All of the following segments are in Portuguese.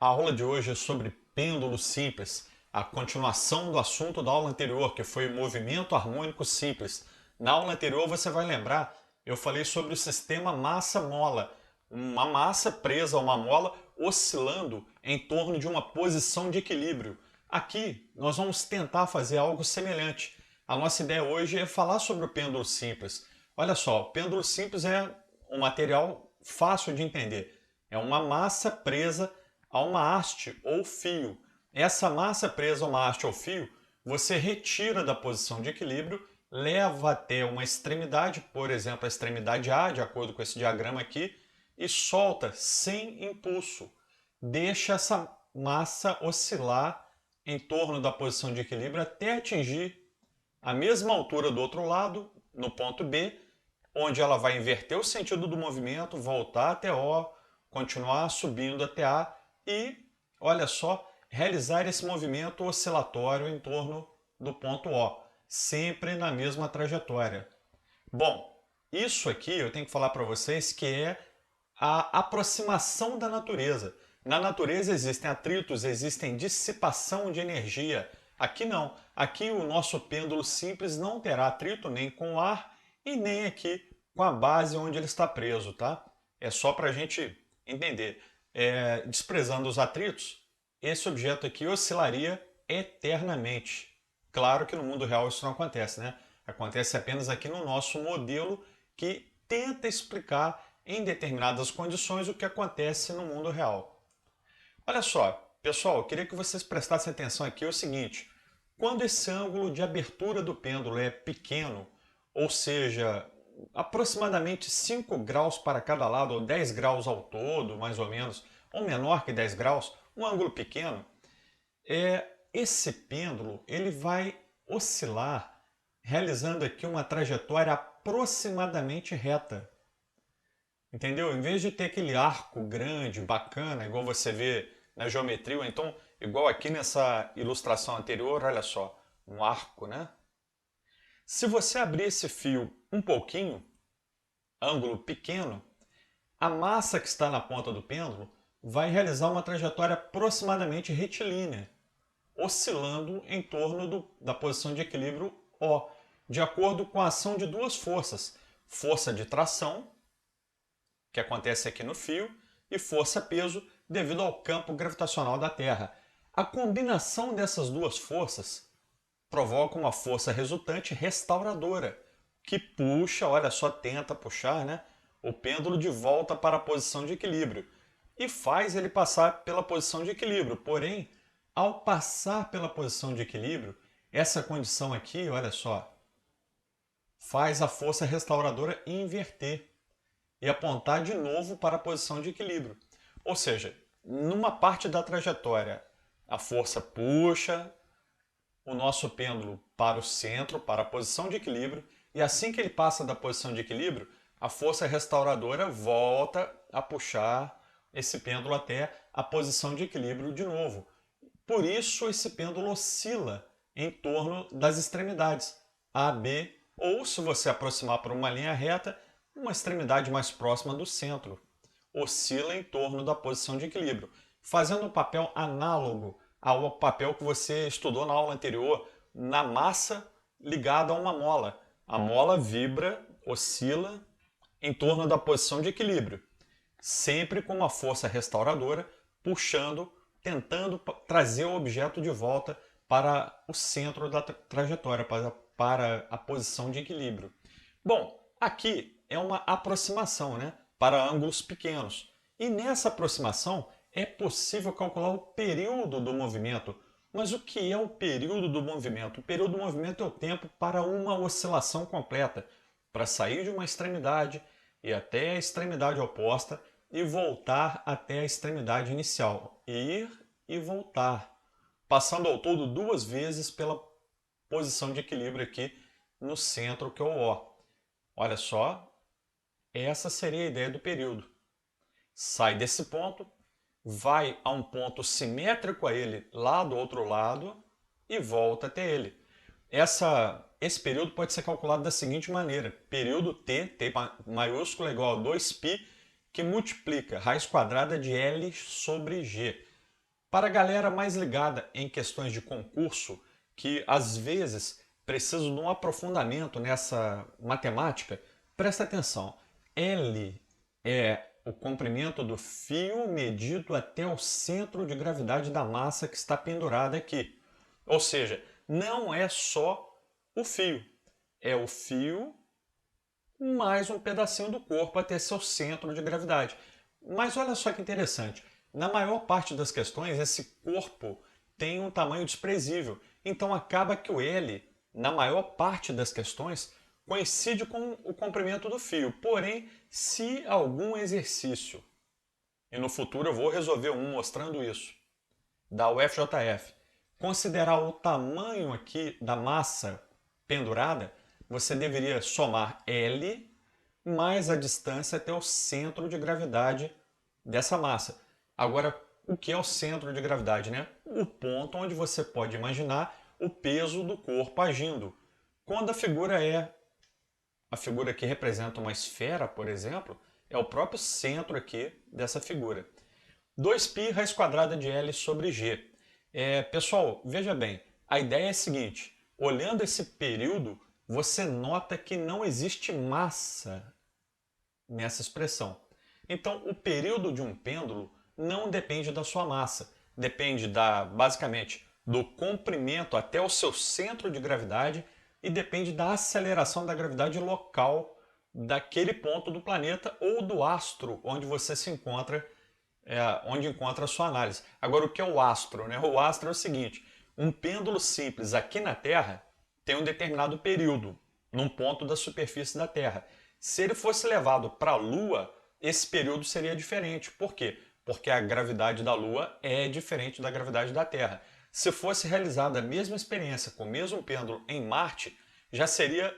A aula de hoje é sobre pêndulo simples, a continuação do assunto da aula anterior, que foi o movimento harmônico simples. Na aula anterior, você vai lembrar, eu falei sobre o sistema massa-mola, uma massa presa a uma mola oscilando em torno de uma posição de equilíbrio. Aqui, nós vamos tentar fazer algo semelhante. A nossa ideia hoje é falar sobre o pêndulo simples. Olha só, o pêndulo simples é um material fácil de entender. É uma massa presa a uma haste ou fio. Essa massa presa a uma haste ou fio, você retira da posição de equilíbrio, leva até uma extremidade, por exemplo, a extremidade A, de acordo com esse diagrama aqui, e solta sem impulso. Deixa essa massa oscilar em torno da posição de equilíbrio até atingir a mesma altura do outro lado, no ponto B, onde ela vai inverter o sentido do movimento, voltar até O, continuar subindo até A e, olha só, realizar esse movimento oscilatório em torno do ponto O, sempre na mesma trajetória. Bom, isso aqui eu tenho que falar para vocês que é a aproximação da natureza. Na natureza existem atritos, existem dissipação de energia. Aqui não. Aqui o nosso pêndulo simples não terá atrito nem com o ar e nem aqui com a base onde ele está preso, tá? É só para a gente entender. Desprezando os atritos, esse objeto aqui oscilaria eternamente. Claro que no mundo real isso não acontece, né? Acontece apenas aqui no nosso modelo que tenta explicar em determinadas condições o que acontece no mundo real. Olha só, pessoal, eu queria que vocês prestassem atenção aqui é o seguinte. Quando esse ângulo de abertura do pêndulo é pequeno, ou seja, aproximadamente 5 graus para cada lado, ou 10 graus ao todo, mais ou menos, ou menor que 10 graus, um ângulo pequeno, esse pêndulo ele vai oscilar realizando aqui uma trajetória aproximadamente reta. Entendeu? Em vez de ter aquele arco grande, bacana, igual você vê na geometria, ou então igual aqui nessa ilustração anterior, olha só, um arco, né? Se você abrir esse fio um pouquinho, ângulo pequeno, a massa que está na ponta do pêndulo vai realizar uma trajetória aproximadamente retilínea, oscilando em torno da posição de equilíbrio O, de acordo com a ação de duas forças, força de tração, que acontece aqui no fio, e força-peso devido ao campo gravitacional da Terra. A combinação dessas duas forças provoca uma força resultante restauradora, que puxa, olha só, tenta puxar, né, o pêndulo de volta para a posição de equilíbrio e faz ele passar pela posição de equilíbrio. Porém, ao passar pela posição de equilíbrio, essa condição aqui, olha só, faz a força restauradora inverter e apontar de novo para a posição de equilíbrio. Ou seja, numa parte da trajetória, a força puxa o nosso pêndulo para o centro, para a posição de equilíbrio, e assim que ele passa da posição de equilíbrio, a força restauradora volta a puxar esse pêndulo até a posição de equilíbrio de novo. Por isso esse pêndulo oscila em torno das extremidades A, B, ou se você aproximar por uma linha reta, uma extremidade mais próxima do centro. Oscila em torno da posição de equilíbrio, fazendo um papel análogo ao papel que você estudou na aula anterior, na massa ligada a uma mola. A mola vibra, oscila em torno da posição de equilíbrio, sempre com uma força restauradora puxando, tentando trazer o objeto de volta para o centro da trajetória, para a posição de equilíbrio. Bom, aqui é uma aproximação, né, para ângulos pequenos. E nessa aproximação é possível calcular o período do movimento. Mas o que é o período do movimento? O período do movimento é o tempo para uma oscilação completa, para sair de uma extremidade e até a extremidade oposta e voltar até a extremidade inicial. Ir e voltar, passando ao todo 2 vezes pela posição de equilíbrio aqui no centro, que é o O. Olha só, essa seria a ideia do período. Sai desse ponto, vai a um ponto simétrico a ele lá do outro lado e volta até ele. Esse período pode ser calculado da seguinte maneira. Período T maiúsculo é igual a 2π, que multiplica raiz quadrada de L sobre G. Para a galera mais ligada em questões de concurso, que às vezes precisa de um aprofundamento nessa matemática, presta atenção. L é o comprimento do fio medido até o centro de gravidade da massa que está pendurada aqui. Ou seja, não é só o fio, é o fio mais um pedacinho do corpo até seu centro de gravidade. Mas olha só que interessante, na maior parte das questões esse corpo tem um tamanho desprezível, então acaba que o L, na maior parte das questões, coincide com o comprimento do fio. Porém, se algum exercício, e no futuro eu vou resolver um mostrando isso, da UFJF, considerar o tamanho aqui da massa pendurada, você deveria somar L mais a distância até o centro de gravidade dessa massa. Agora, o que é o centro de gravidade, né? O ponto onde você pode imaginar o peso do corpo agindo. Quando a figura que representa uma esfera, por exemplo, é o próprio centro aqui dessa figura. 2π raiz quadrada de L sobre G. Pessoal, veja bem, a ideia é a seguinte, olhando esse período, você nota que não existe massa nessa expressão. Então, o período de um pêndulo não depende da sua massa, depende basicamente do comprimento até o seu centro de gravidade e depende da aceleração da gravidade local daquele ponto do planeta ou do astro onde você se encontra, onde encontra a sua análise. Agora, o que é o astro, né? O astro é o seguinte, um pêndulo simples aqui na Terra tem um determinado período, num ponto da superfície da Terra. Se ele fosse levado para a Lua, esse período seria diferente. Por quê? Porque a gravidade da Lua é diferente da gravidade da Terra. Se fosse realizada a mesma experiência com o mesmo pêndulo em Marte, já seria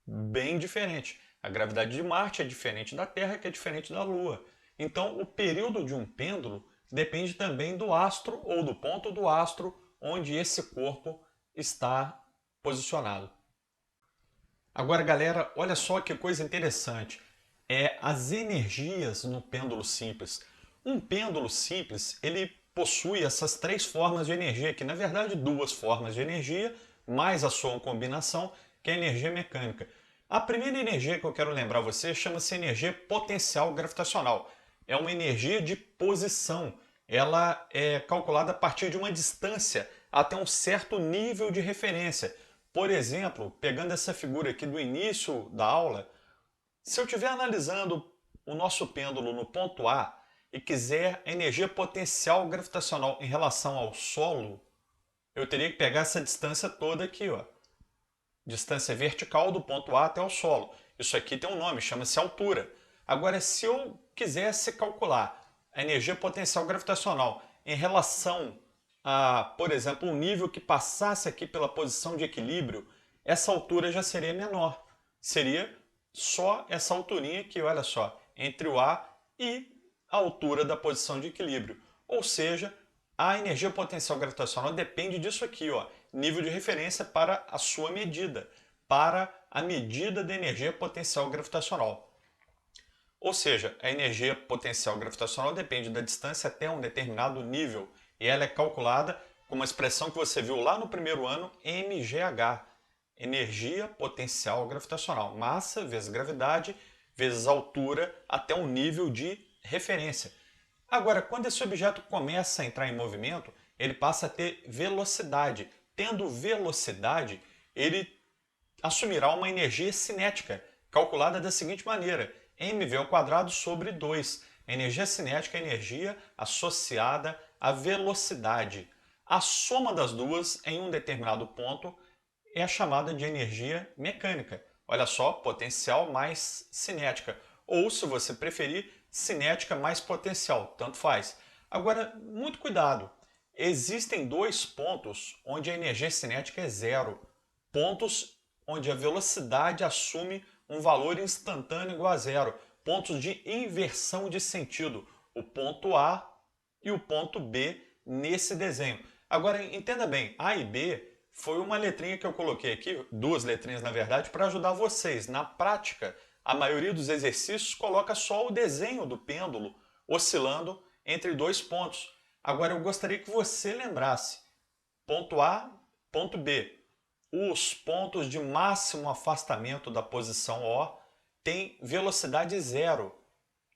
bem diferente. A gravidade de Marte é diferente da Terra, que é diferente da Lua. Então, o período de um pêndulo depende também do astro ou do ponto do astro onde esse corpo está posicionado. Agora, galera, olha só que coisa interessante. As energias no pêndulo simples. Um pêndulo simples, ele possui essas três formas de energia, que na verdade duas formas de energia, mais a sua combinação, que é a energia mecânica. A primeira energia que eu quero lembrar você chama-se energia potencial gravitacional. É uma energia de posição. Ela é calculada a partir de uma distância até um certo nível de referência. Por exemplo, pegando essa figura aqui do início da aula, se eu estiver analisando o nosso pêndulo no ponto A e quiser a energia potencial gravitacional em relação ao solo, eu teria que pegar essa distância toda aqui, ó. Distância vertical do ponto A até o solo. Isso aqui tem um nome, chama-se altura. Agora, se eu quisesse calcular a energia potencial gravitacional em relação a, por exemplo, um nível que passasse aqui pela posição de equilíbrio, essa altura já seria menor. Seria só essa alturinha aqui, olha só, entre o A e a altura da posição de equilíbrio. Ou seja, a energia potencial gravitacional depende disso aqui, ó, nível de referência para a sua medida, para a medida da energia potencial gravitacional. Ou seja, a energia potencial gravitacional depende da distância até um determinado nível e ela é calculada com uma expressão que você viu lá no primeiro ano, mgh, energia potencial gravitacional, massa vezes gravidade vezes altura até um nível de referência. Agora, quando esse objeto começa a entrar em movimento, ele passa a ter velocidade. Tendo velocidade, ele assumirá uma energia cinética, calculada da seguinte maneira, mv² sobre 2. A energia cinética é a energia associada à velocidade. A soma das duas em um determinado ponto é a chamada de energia mecânica. Olha só, potencial mais cinética. Ou, se você preferir, cinética mais potencial, tanto faz. Agora, muito cuidado. Existem dois pontos onde a energia cinética é zero. Pontos onde a velocidade assume um valor instantâneo igual a zero. Pontos de inversão de sentido. O ponto A e o ponto B nesse desenho. Agora, entenda bem, A e B foi uma letrinha que eu coloquei aqui, duas letrinhas na verdade, para ajudar vocês. Na prática, a maioria dos exercícios coloca só o desenho do pêndulo oscilando entre dois pontos. Agora eu gostaria que você lembrasse, ponto A, ponto B. Os pontos de máximo afastamento da posição O têm velocidade zero,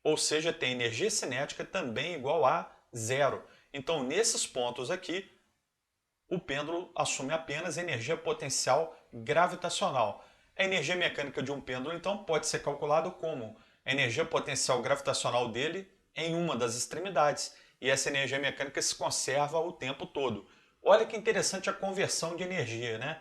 ou seja, tem energia cinética também igual a zero. Então, nesses pontos aqui, o pêndulo assume apenas energia potencial gravitacional. A energia mecânica de um pêndulo, então, pode ser calculada como a energia potencial gravitacional dele em uma das extremidades. E essa energia mecânica se conserva o tempo todo. Olha que interessante a conversão de energia, né?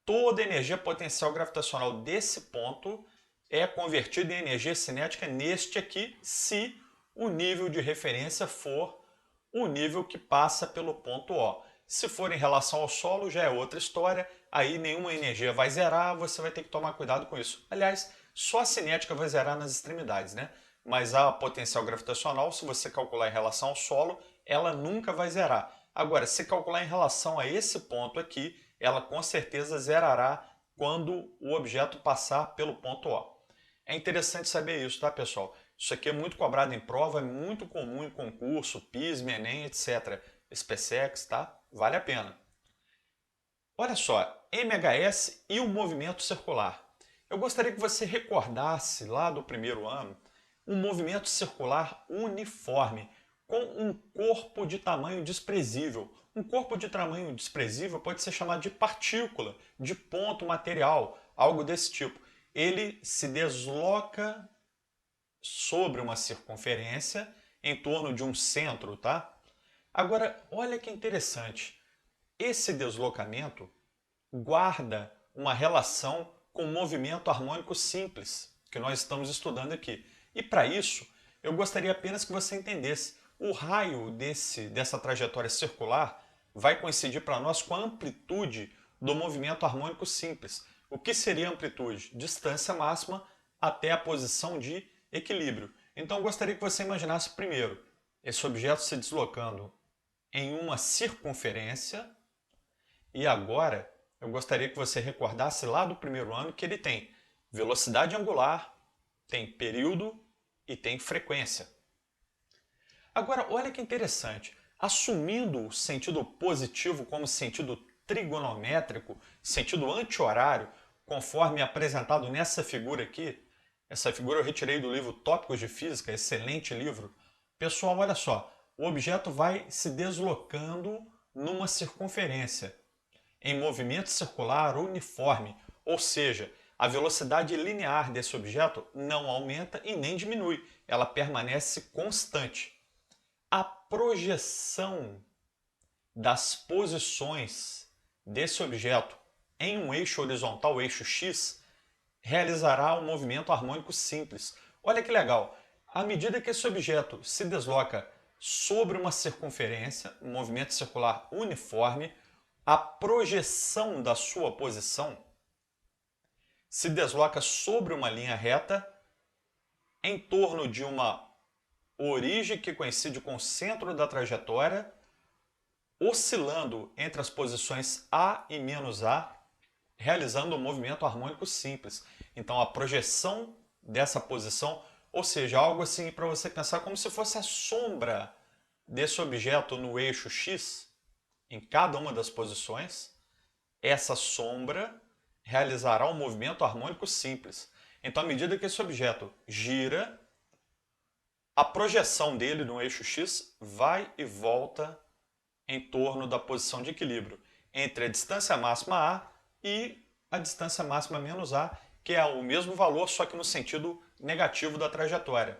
Toda a energia potencial gravitacional desse ponto é convertida em energia cinética neste aqui, se o nível de referência for o nível que passa pelo ponto O. Se for em relação ao solo, já é outra história, aí nenhuma energia vai zerar, você vai ter que tomar cuidado com isso. Aliás, só a cinética vai zerar nas extremidades, né? Mas a potencial gravitacional, se você calcular em relação ao solo, ela nunca vai zerar. Agora, se calcular em relação a esse ponto aqui, ela com certeza zerará quando o objeto passar pelo ponto O. É interessante saber isso, tá, pessoal? Isso aqui é muito cobrado em prova, é muito comum em concurso, PISM, Enem, etc. SpaceX, tá? Vale a pena. Olha só, MHS e o movimento circular. Eu gostaria que você recordasse lá do primeiro ano um movimento circular uniforme com um corpo de tamanho desprezível. Um corpo de tamanho desprezível pode ser chamado de partícula, de ponto material, algo desse tipo. Ele se desloca sobre uma circunferência em torno de um centro, tá? Agora, olha que interessante. Esse deslocamento guarda uma relação com o movimento harmônico simples, que nós estamos estudando aqui. E para isso, eu gostaria apenas que você entendesse. O raio dessa trajetória circular vai coincidir para nós com a amplitude do movimento harmônico simples. O que seria a amplitude? Distância máxima até a posição de equilíbrio. Então eu gostaria que você imaginasse primeiro esse objeto se deslocando em uma circunferência e agora eu gostaria que você recordasse lá do primeiro ano que ele tem velocidade angular, tem período e tem frequência. Agora, olha que interessante. Assumindo o sentido positivo como sentido trigonométrico, sentido anti-horário, conforme apresentado nessa figura aqui, essa figura eu retirei do livro Tópicos de Física, excelente livro. Pessoal, olha só, o objeto vai se deslocando numa circunferência, em movimento circular uniforme, ou seja, a velocidade linear desse objeto não aumenta e nem diminui, ela permanece constante. A projeção das posições desse objeto em um eixo horizontal, o eixo X, realizará um movimento harmônico simples. Olha que legal! À medida que esse objeto se desloca sobre uma circunferência, um movimento circular uniforme, a projeção da sua posição se desloca sobre uma linha reta em torno de uma origem que coincide com o centro da trajetória, oscilando entre as posições A e menos A, realizando um movimento harmônico simples. Então a projeção dessa posição, ou seja, algo assim para você pensar como se fosse a sombra desse objeto no eixo X, em cada uma das posições, essa sombra realizará um movimento harmônico simples. Então, à medida que esse objeto gira, a projeção dele no eixo X vai e volta em torno da posição de equilíbrio entre a distância máxima A e a distância máxima menos A, que é o mesmo valor, só que no sentido negativo da trajetória.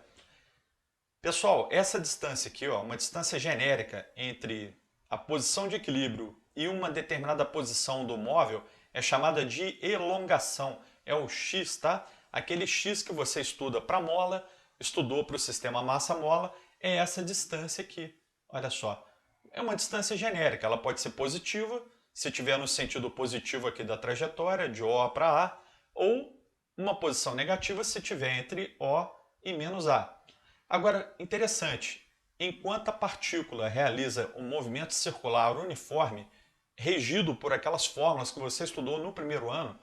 Pessoal, essa distância aqui, ó, uma distância genérica entre a posição de equilíbrio e uma determinada posição do móvel é chamada de elongação. É o x, tá? Aquele x que você estuda para mola, estudou para o sistema massa-mola, é essa distância aqui. Olha só, é uma distância genérica, ela pode ser positiva, se estiver no sentido positivo aqui da trajetória, de O para A, ou uma posição negativa se estiver entre O e menos A. Agora, interessante, enquanto a partícula realiza um movimento circular uniforme, regido por aquelas fórmulas que você estudou no primeiro ano,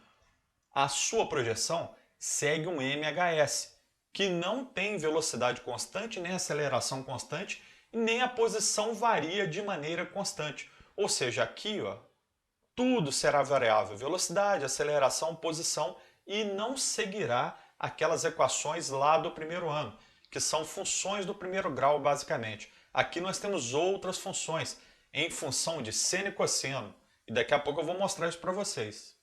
a sua projeção segue um MHS, que não tem velocidade constante nem aceleração constante e nem a posição varia de maneira constante. Ou seja, aqui ó, tudo será variável, velocidade, aceleração, posição, e não seguirá aquelas equações lá do primeiro ano, que são funções do primeiro grau basicamente. Aqui nós temos outras funções, em função de seno e cosseno, e daqui a pouco eu vou mostrar isso para vocês.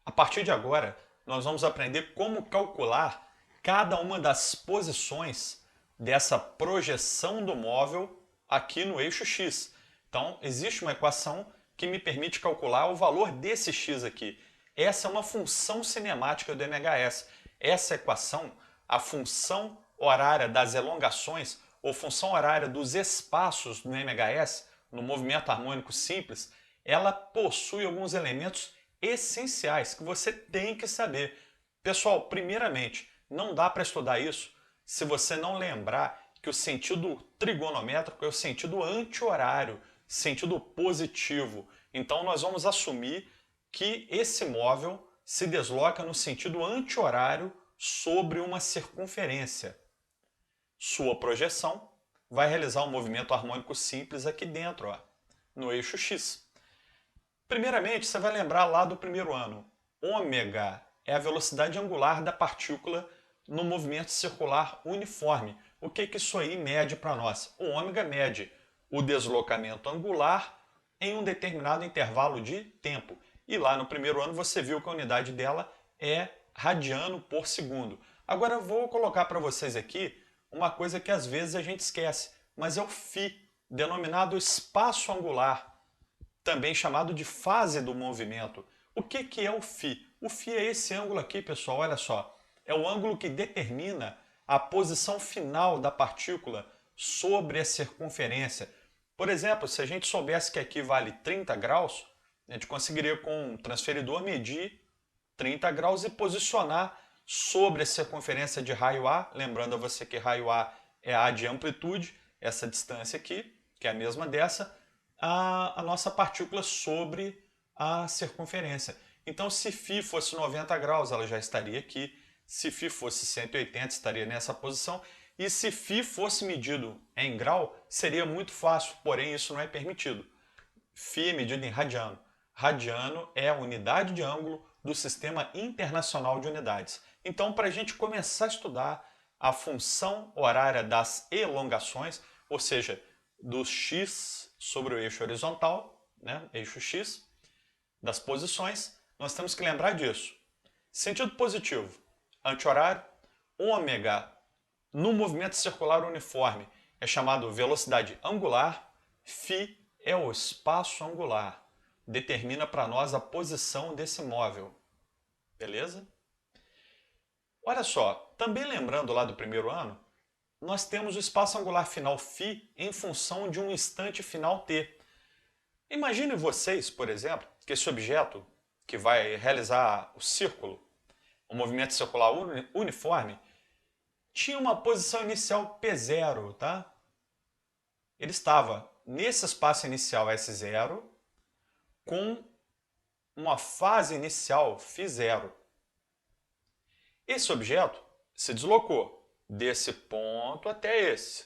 A partir de agora, nós vamos aprender como calcular cada uma das posições dessa projeção do móvel aqui no eixo x. Então, existe uma equação que me permite calcular o valor desse x aqui. Essa é uma função cinemática do MHS. Essa equação, a função horária das elongações ou função horária dos espaços no MHS, no movimento harmônico simples, ela possui alguns elementos essenciais que você tem que saber. Pessoal, primeiramente, não dá para estudar isso se você não lembrar que o sentido trigonométrico é o sentido anti-horário, sentido positivo. Então nós vamos assumir que esse móvel se desloca no sentido anti-horário sobre uma circunferência. Sua projeção vai realizar um movimento harmônico simples aqui dentro, ó, no eixo x. Primeiramente, você vai lembrar lá do primeiro ano. Ômega é a velocidade angular da partícula no movimento circular uniforme. O que isso aí mede para nós? O ômega mede o deslocamento angular em um determinado intervalo de tempo. E lá no primeiro ano você viu que a unidade dela é radiano por segundo. Agora eu vou colocar para vocês aqui uma coisa que às vezes a gente esquece, mas é o φ, denominado espaço angular, também chamado de fase do movimento. O que é o φ? O φ é esse ângulo aqui, pessoal, olha só. É o ângulo que determina a posição final da partícula sobre a circunferência. Por exemplo, se a gente soubesse que aqui vale 30 graus, a gente conseguiria com um transferidor medir 30 graus e posicionar sobre a circunferência de raio A, lembrando a você que raio A é a de amplitude, essa distância aqui, que é a mesma dessa, a nossa partícula sobre a circunferência. Então, se φ fosse 90 graus, ela já estaria aqui. Se φ fosse 180, estaria nessa posição. E se φ fosse medido em grau, seria muito fácil, porém isso não é permitido. φ é medido em radiano. Radiano é a unidade de ângulo do Sistema Internacional de Unidades. Então, para a gente começar a estudar a função horária das elongações, ou seja, do x sobre o eixo horizontal, né, eixo x, das posições, nós temos que lembrar disso. Sentido positivo, anti-horário, ômega no movimento circular uniforme é chamado velocidade angular, φ é o espaço angular, determina para nós a posição desse móvel. Beleza? Olha só, também lembrando lá do primeiro ano, nós temos o espaço angular final φ em função de um instante final t. Imagine vocês, por exemplo, que esse objeto que vai realizar o círculo, o movimento circular uniforme, tinha uma posição inicial P0, tá? Ele estava nesse espaço inicial S0 com uma fase inicial φ0. Esse objeto se deslocou desse ponto até esse.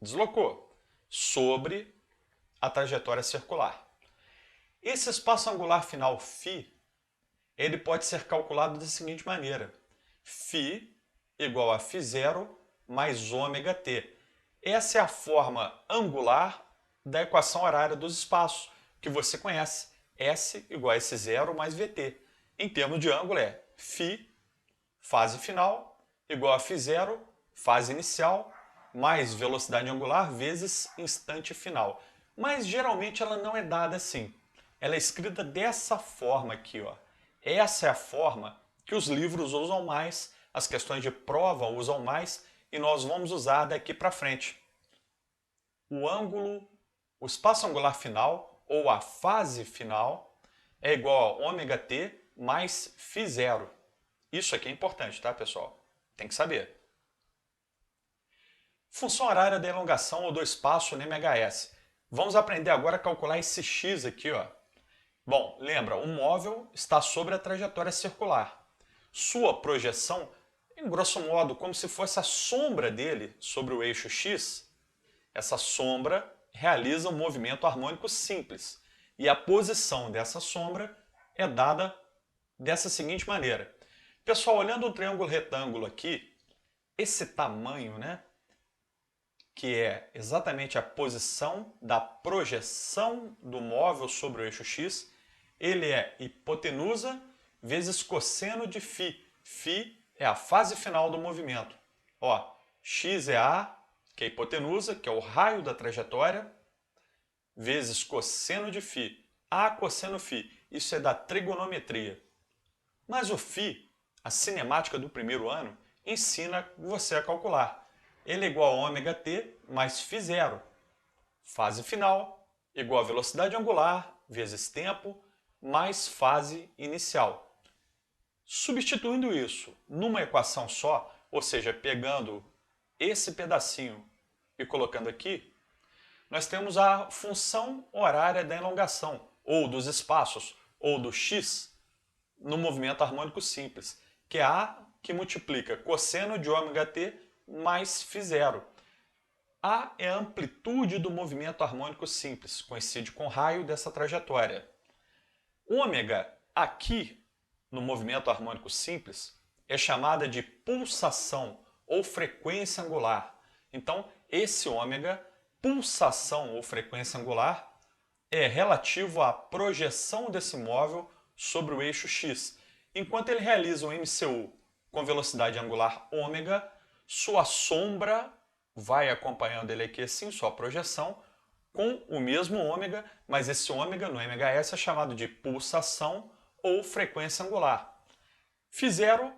Deslocou sobre a trajetória circular. Esse espaço angular final φ, ele pode ser calculado da seguinte maneira. φ igual a φ0 mais ômega t. Essa é a forma angular da equação horária dos espaços, que você conhece. S igual a S0 mais VT. Em termos de ângulo é φ, fase final, igual a φ0, fase inicial, mais velocidade angular vezes instante final. Mas geralmente ela não é dada assim. Ela é escrita dessa forma aqui, ó. Essa é a forma que os livros usam mais, as questões de prova usam mais, e nós vamos usar daqui para frente. O ângulo, o espaço angular final, ou a fase final, é igual a ômega t mais φ0. Isso aqui é importante, tá, pessoal? Tem que saber. Função horária da elongação ou do espaço no MHS. Vamos aprender agora a calcular esse x aqui, ó. Bom, lembra, o móvel está sobre a trajetória circular. Sua projeção, em grosso modo, como se fosse a sombra dele sobre o eixo x, essa sombra realiza um movimento harmônico simples. E a posição dessa sombra é dada dessa seguinte maneira. Pessoal, olhando o triângulo retângulo aqui, esse tamanho, né, que é exatamente a posição da projeção do móvel sobre o eixo X, ele é hipotenusa vezes cosseno de φ. Φ é a fase final do movimento. Ó, x é A, que é a hipotenusa, que é o raio da trajetória, vezes cosseno de φ. A cosseno φ. Isso é da trigonometria. Mas o φ, a cinemática do primeiro ano, ensina você a calcular. Ele é igual a ômega-t mais φ0. Fase final igual a velocidade angular vezes tempo mais fase inicial. Substituindo isso numa equação só, ou seja, pegando esse pedacinho e colocando aqui, nós temos a função horária da elongação, ou dos espaços, ou do x, no movimento harmônico simples, que é A que multiplica cosseno de ômega-t mais φ0. A é a amplitude do movimento harmônico simples, coincide com o raio dessa trajetória. Ômega, aqui no movimento harmônico simples, é chamada de pulsação ou frequência angular. Então, esse ômega, pulsação ou frequência angular, é relativo à projeção desse móvel sobre o eixo X. Enquanto ele realiza um MCU com velocidade angular ômega, sua sombra vai acompanhando ele aqui assim, sua projeção, com o mesmo ômega, mas esse ômega no MHS é chamado de pulsação ou frequência angular. φ0,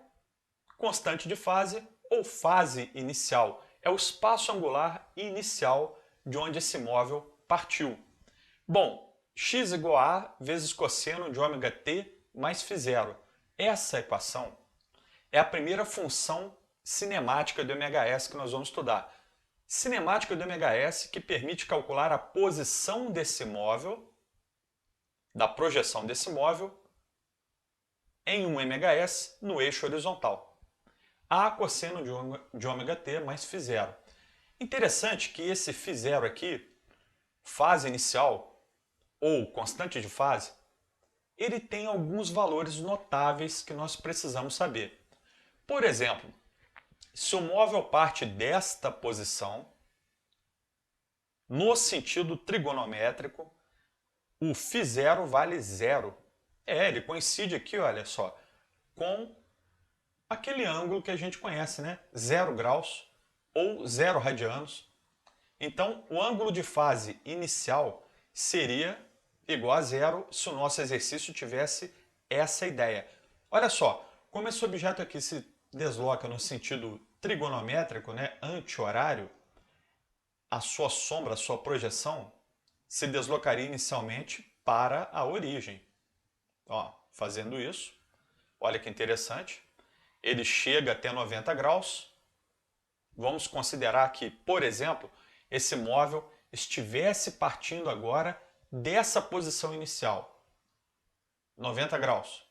constante de fase ou fase inicial. É o espaço angular inicial de onde esse móvel partiu. Bom, x igual a A vezes cosseno de ômega-t mais φ0. Essa equação é a primeira função cinemática do MHS que nós vamos estudar. Cinemática do MHS que permite calcular a posição desse móvel, da projeção desse móvel, em um MHS no eixo horizontal. A cosseno de ômega-t mais φ0. Interessante que esse φ0 aqui, fase inicial ou constante de fase, ele tem alguns valores notáveis que nós precisamos saber. Por exemplo, se o móvel parte desta posição, no sentido trigonométrico, o φ0 vale 0. Ele coincide aqui, olha só, com aquele ângulo que a gente conhece, né? 0 graus ou 0 radianos. Então, o ângulo de fase inicial seria igual a 0 se o nosso exercício tivesse essa ideia. Olha só, como esse objeto aqui se desloca no sentido trigonométrico, né, anti-horário, a sua sombra, a sua projeção, se deslocaria inicialmente para a origem. Ó, fazendo isso, olha que interessante, ele chega até 90 graus. Vamos considerar que, por exemplo, esse móvel estivesse partindo agora dessa posição inicial, 90 graus.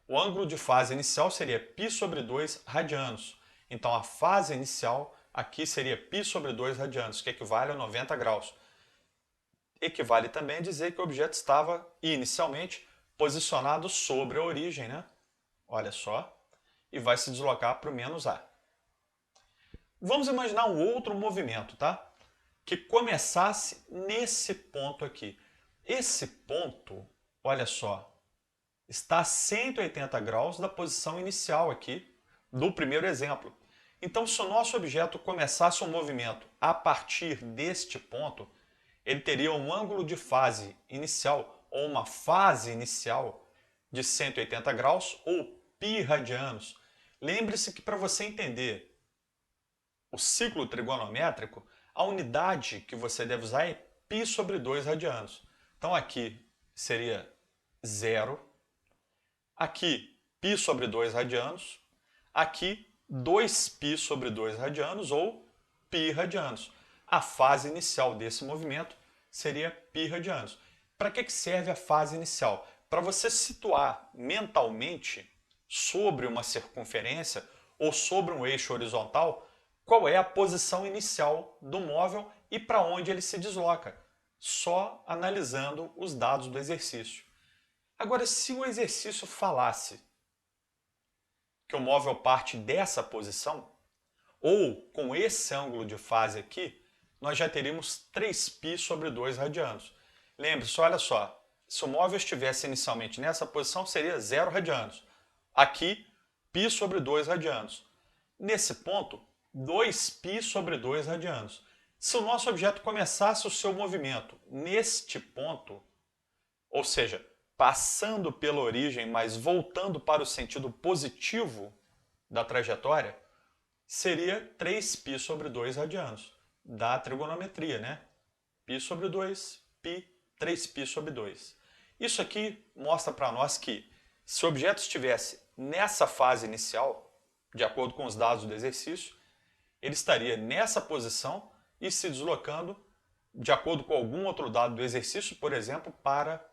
O ângulo de fase inicial seria π sobre 2 radianos. Então a fase inicial aqui seria π sobre 2 radianos, que equivale a 90 graus. Equivale também a dizer que o objeto estava inicialmente posicionado sobre a origem, né? Olha só, e vai se deslocar para o menos A. Vamos imaginar um outro movimento, tá? Que começasse nesse ponto aqui. Esse ponto, olha só, está a 180 graus da posição inicial aqui do primeiro exemplo. Então, se o nosso objeto começasse um movimento a partir deste ponto, ele teria um ângulo de fase inicial ou uma fase inicial de 180 graus ou π radianos. Lembre-se que para você entender o ciclo trigonométrico, a unidade que você deve usar é π sobre 2 radianos. Então aqui seria 0, aqui π sobre 2 radianos, aqui 2π sobre 2 radianos ou π radianos. A fase inicial desse movimento seria π radianos. Para que serve a fase inicial? Para você situar mentalmente sobre uma circunferência ou sobre um eixo horizontal qual é a posição inicial do móvel e para onde ele se desloca, só analisando os dados do exercício. Agora, se o exercício falasse que o móvel parte dessa posição, ou com esse ângulo de fase aqui, nós já teríamos 3π sobre 2 radianos. Lembre-se, olha só, se o móvel estivesse inicialmente nessa posição, seria 0 radianos. Aqui, π sobre 2 radianos. Nesse ponto, 2π sobre 2 radianos. Se o nosso objeto começasse o seu movimento neste ponto, ou seja, passando pela origem, mas voltando para o sentido positivo da trajetória, seria 3π sobre 2 radianos, da trigonometria, né? π sobre 2, π, 3π sobre 2. Isso aqui mostra para nós que, se o objeto estivesse nessa fase inicial, de acordo com os dados do exercício, ele estaria nessa posição e se deslocando, de acordo com algum outro dado do exercício, por exemplo, para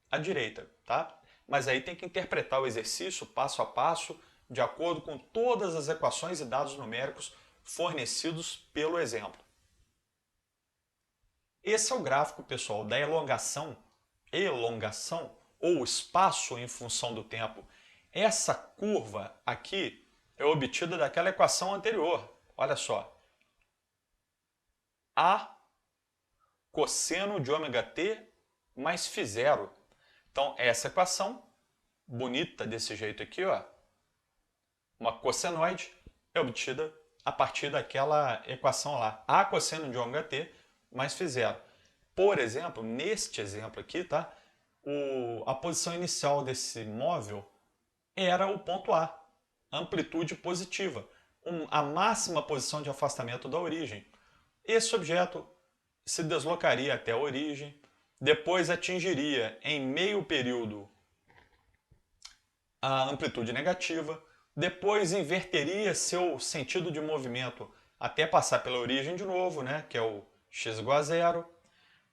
a direita, tá? Mas aí tem que interpretar o exercício passo a passo, de acordo com todas as equações e dados numéricos fornecidos pelo exemplo. Esse é o gráfico, pessoal, da elongação ou espaço em função do tempo. Essa curva aqui é obtida daquela equação anterior. Olha só. A cosseno de ômega-t mais φ0. Então, essa equação, bonita desse jeito aqui, ó, uma cossenoide, é obtida a partir daquela equação lá. A cosseno de ômega-t mais φ0. Por exemplo, neste exemplo aqui, tá? A posição inicial desse móvel era o ponto A, amplitude positiva, a máxima posição de afastamento da origem. Esse objeto se deslocaria até a origem, depois atingiria em meio período a amplitude negativa, depois inverteria seu sentido de movimento até passar pela origem de novo, né, que é o x igual a 0.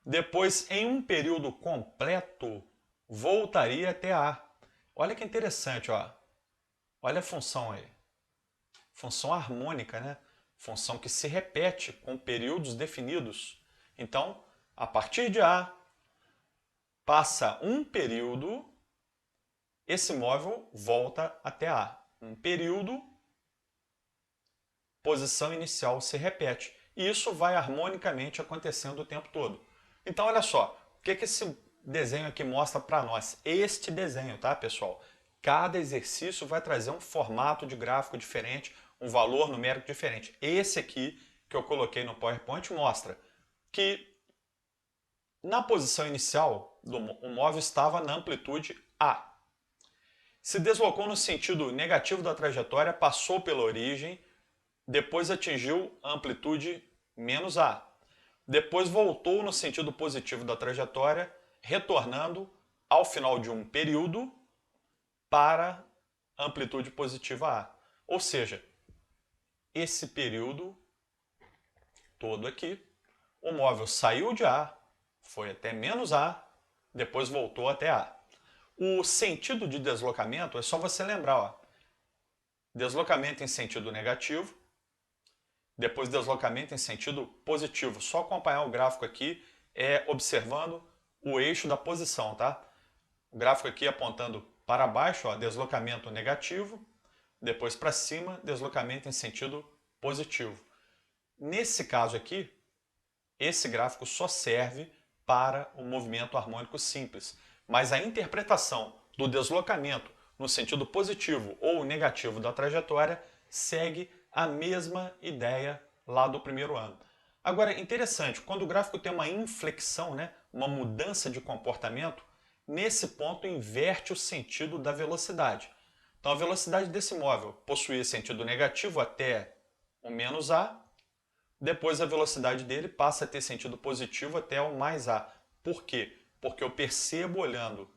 Depois, em um período completo, voltaria até A. Olha que interessante, ó. Olha a função aí. Função harmônica, né? Função que se repete com períodos definidos. Então, a partir de A, passa um período, esse móvel volta até A. Um período, posição inicial se repete. E isso vai harmonicamente acontecendo o tempo todo. Então, olha só, o que esse desenho aqui mostra para nós? Este desenho, tá, pessoal? Cada exercício vai trazer um formato de gráfico diferente, um valor numérico diferente. Esse aqui, que eu coloquei no PowerPoint, mostra que na posição inicial, o móvel estava na amplitude A. Se deslocou no sentido negativo da trajetória, passou pela origem, depois atingiu a amplitude menos A. Depois voltou no sentido positivo da trajetória, retornando ao final de um período para a amplitude positiva A. Ou seja, esse período todo aqui, o móvel saiu de A, foi até menos A, depois voltou até A. O sentido de deslocamento é só você lembrar, ó. Deslocamento em sentido negativo, depois deslocamento em sentido positivo. Só acompanhar o gráfico aqui observando o eixo da posição, tá? O gráfico aqui apontando para baixo, ó, deslocamento negativo, depois para cima, deslocamento em sentido positivo. Nesse caso aqui, esse gráfico só serve para o movimento harmônico simples, mas a interpretação do deslocamento no sentido positivo ou negativo da trajetória segue a mesma ideia lá do primeiro ano. Agora, interessante, quando o gráfico tem uma inflexão, né, uma mudança de comportamento, nesse ponto inverte o sentido da velocidade. Então a velocidade desse móvel possuía sentido negativo até o menos A, depois a velocidade dele passa a ter sentido positivo até o mais A. Por quê? Porque eu percebo olhando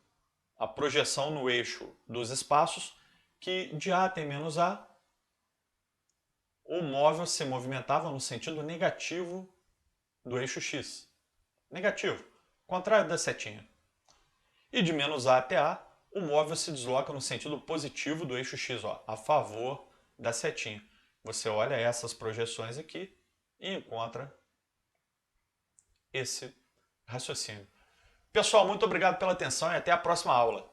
a projeção no eixo dos espaços que de A até menos A, o móvel se movimentava no sentido negativo do eixo X. Negativo, contrário da setinha. E de menos A até A, o móvel se desloca no sentido positivo do eixo X, ó, a favor da setinha. Você olha essas projeções aqui e encontra esse raciocínio. Pessoal, muito obrigado pela atenção e até a próxima aula.